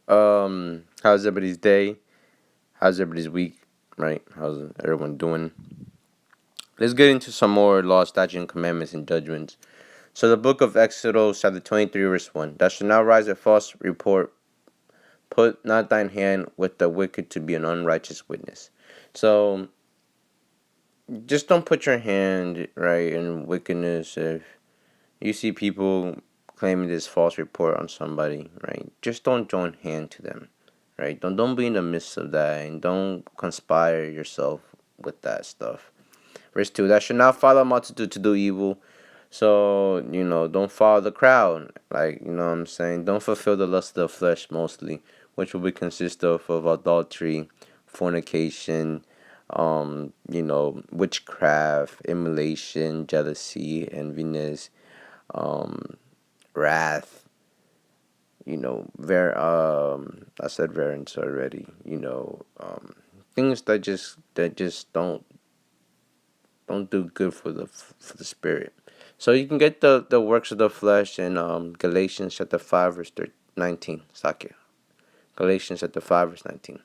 How's everybody's day? How's everybody's week? Right? How's everyone doing? Let's get into some more law, statutes, and commandments and judgments. So the book of Exodus, chapter 23, verse 1. Thou shalt not rise a false report. Put not thine hand with the wicked to be an unrighteous witness. So just don't put your hand, right, in wickedness. If you see people claiming this false report on somebody, right, just don't join hand to them. Right? Don't be in the midst of that, and don't conspire yourself with that stuff. Verse 2, that should not follow a multitude to do evil. So, don't follow the crowd. Like, what I'm saying? Don't fulfill the lust of the flesh mostly, which will be consist of adultery, fornication, witchcraft, immolation, jealousy, enviness, wrath, I said variance already. Things that just don't do good for the spirit. So you can get the works of the flesh in Galatians chapter 5 verse 19. Sakya. Galatians chapter 5 verse 19.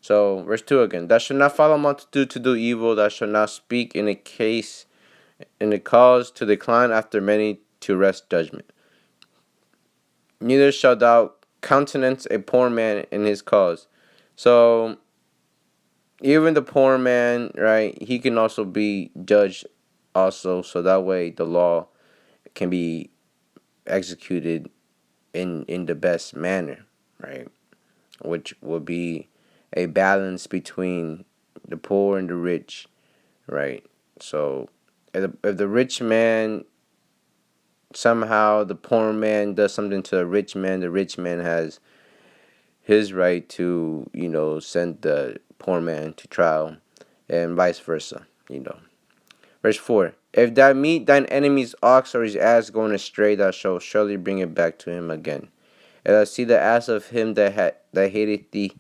So verse 2 again. Thou shalt not follow multitude to do evil. Thou shalt not speak in a cause to decline after many to wrest judgment. Neither shalt thou countenance a poor man in his cause. So even the poor man, right, he can also be judged also, so that way the law can be executed in the best manner, right? Which would be a balance between the poor and the rich, right? So if the rich man, somehow the poor man does something to the rich man has his right to, send the poor man to trial, and vice versa. Verse 4, if thou meet thine enemy's ox or his ass going astray, thou shalt surely bring it back to him again. If thou see the ass of him that hateth thee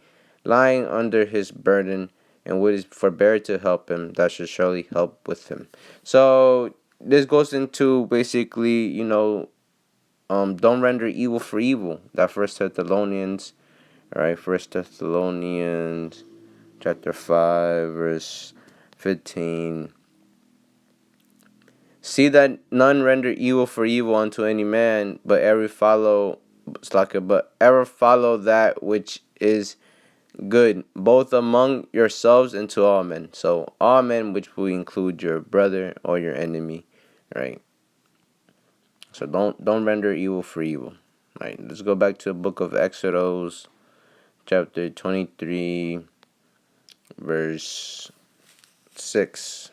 lying under his burden, and wouldst forbear to help him, thou shalt surely help with him. So this goes into basically, don't render evil for evil. That First Thessalonians, all right, First Thessalonians chapter 5 verse 15. See that none render evil for evil unto any man, but ever follow that which is good, both among yourselves and to all men. So all men, which will include your brother or your enemy, right? So don't render evil for evil. Right. Let's go back to the book of Exodus, chapter 23, verse 6.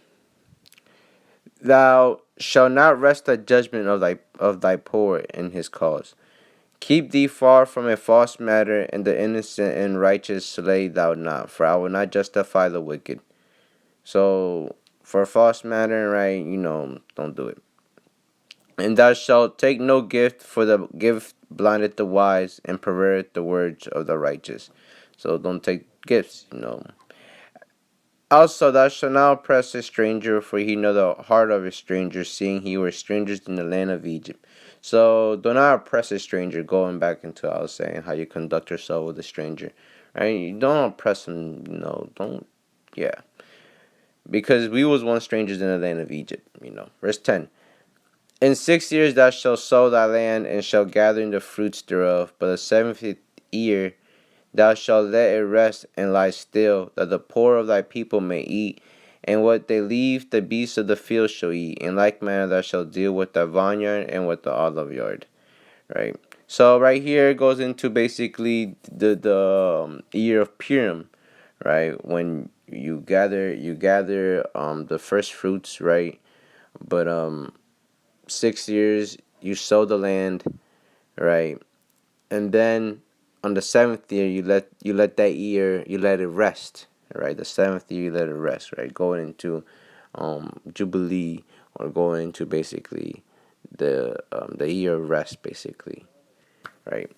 Thou shalt not rest the judgment of thy poor in his cause. Keep thee far from a false matter, and the innocent and righteous slay thou not, for I will not justify the wicked. So for a false matter, right, don't do it. And thou shalt take no gift, for the gift blindeth the wise and perverteth the words of the righteous. So don't take gifts. Also, thou shalt not oppress a stranger, for he know the heart of a stranger, seeing he were strangers in the land of Egypt. So do not oppress a stranger. Going back into I was saying how you conduct yourself with a stranger, right? You don't oppress him. Don't. Yeah, because we was once strangers in the land of Egypt. Verse 10. In 6 years thou shalt sow thy land, and shalt gather in the fruits thereof. But the 7th year thou shalt let it rest and lie still, that the poor of thy people may eat, and what they leave the beasts of the field shall eat. In like manner thou shalt deal with the vineyard and with the olive yard. Right. So right here it goes into basically the year of Purim, right? When you gather the first fruits, right? But 6 years you sow the land, right? And then on the 7th year you let that year you let it rest, right? The 7th year you let it rest, right? Going into Jubilee, or going into basically the year of rest, basically, right?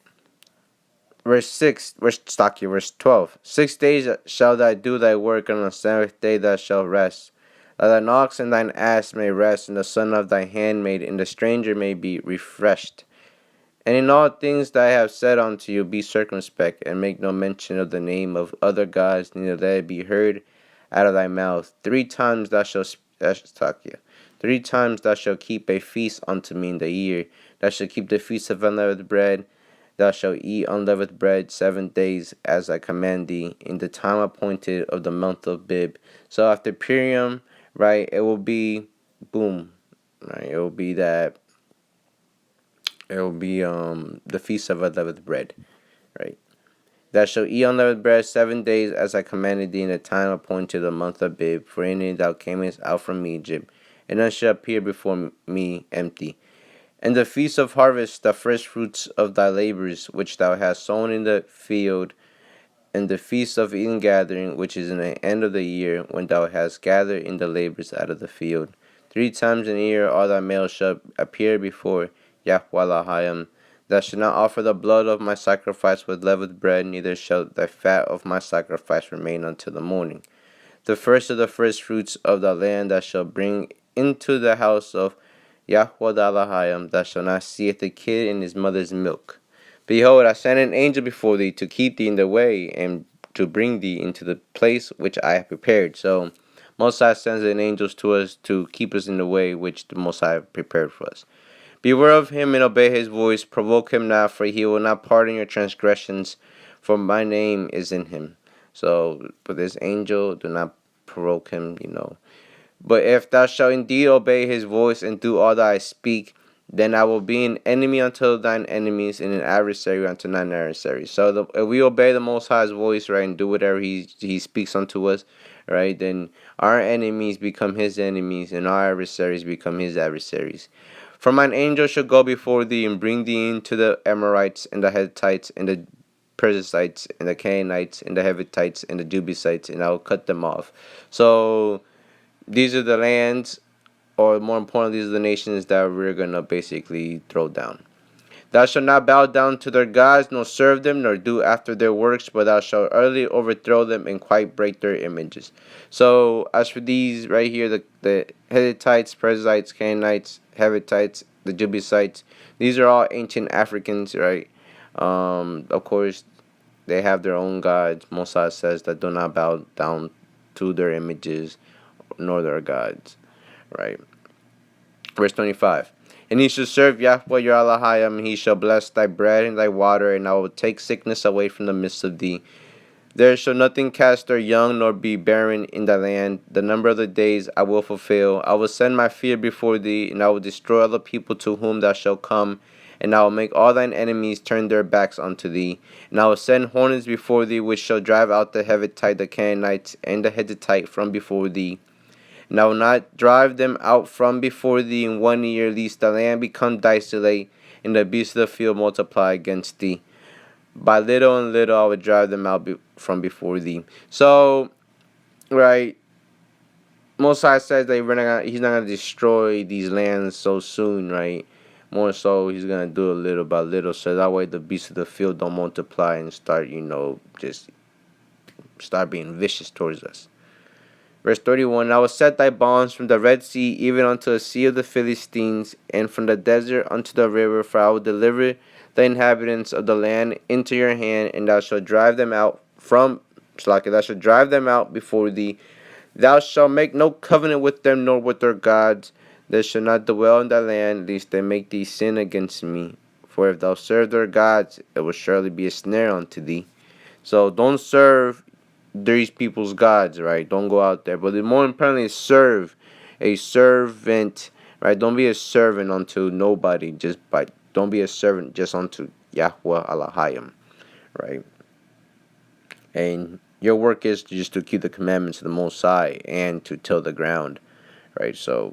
Verse 12. 6 days shall thou do thy work, and on the 7th day thou shalt rest. That thine ox and thine ass may rest, and the son of thy handmaid and the stranger may be refreshed. And in all things that I have said unto you, be circumspect, and make no mention of the name of other gods, neither let it be heard out of thy mouth. 3 times thou shalt talk you. 3 times thou shalt keep a feast unto me in the year. Thou shalt keep the feast of unleavened bread. Thou shalt eat unleavened bread 7 days, as I command thee, in the time appointed of the month of Bib. So after Purim, right, it will be boom, right? It will be the feast of unleavened bread, right? Thou shalt eat unleavened bread 7 days, as I commanded thee, in the time appointed the month of Bib, for in it thou camest out from Egypt, and none shall appear before me empty. And the feast of harvest, the first fruits of thy labors, which thou hast sown in the field, and the feast of ingathering, which is in the end of the year, when thou hast gathered in the labors out of the field. 3 times in a year all thy males shall appear before Yahweh. Thou shalt not offer the blood of my sacrifice with leavened bread, neither shall the fat of my sacrifice remain until the morning. The first of the first fruits of the land thou shalt bring into the house of Yahweh thou shalt not seeth the kid in his mother's milk. Behold, I send an angel before thee to keep thee in the way, and to bring thee into the place which I have prepared. So Most High sends an angels to us to keep us in the way which the Most High have prepared for us. Beware of him and obey his voice. Provoke him not, for he will not pardon your transgressions, for my name is in him. So, but this angel, do not provoke him. But if thou shalt indeed obey his voice and do all that I speak, then I will be an enemy unto thine enemies and an adversary unto thine adversaries. So if we obey the Most High's voice, right, and do whatever he speaks unto us, right, then our enemies become his enemies and our adversaries become his adversaries. For mine angel shall go before thee and bring thee into the Amorites and the Hittites and the Perizzites and the Canaanites and the Hevitites and the Jebusites, and I will cut them off. So these are the lands, or more importantly, these are the nations that we're gonna basically throw down. Thou shalt not bow down to their gods, nor serve them, nor do after their works, but thou shalt utterly overthrow them and quite break their images. So, as for these right here, the Hittites, Perizzites, Canaanites, Hevitites, the Jebusites, these are all ancient Africans, right? Of course, they have their own gods. Moses says that do not bow down to their images nor their gods, right? Verse 25. And he shall serve Yahweh your Elohim, and he shall bless thy bread and thy water, and I will take sickness away from the midst of thee. There shall nothing cast their young, nor be barren in thy land. The number of the days I will fulfill. I will send my fear before thee, and I will destroy all the people to whom thou shalt come, and I will make all thine enemies turn their backs unto thee. And I will send hornets before thee, which shall drive out the Hevitite, the Canaanite, and the Hittite from before thee. And I will not drive them out from before thee in 1 year, lest the land become desolate, and the beasts of the field multiply against thee. By little and little I will drive them out from before thee. So, right, Mosai says that he's not gonna destroy these lands so soon, right? More so, he's gonna do it little by little, so that way the beasts of the field don't multiply and start, just start being vicious towards us. Verse 31, I will set thy bonds from the Red Sea even unto the sea of the Philistines, and from the desert unto the river, for I will deliver the inhabitants of the land into your hand, and thou shalt drive them out before thee. Thou shalt make no covenant with them, nor with their gods. They shall not dwell in thy land, lest they make thee sin against me. For if thou serve their gods, it will surely be a snare unto thee. So don't serve these people's gods, right? Don't go out there. But more importantly, serve a servant, right? Don't be a servant unto nobody. Don't be a servant just unto Yahweh Elohim, right? And your work is just to keep the commandments of the Most High and to till the ground, right? So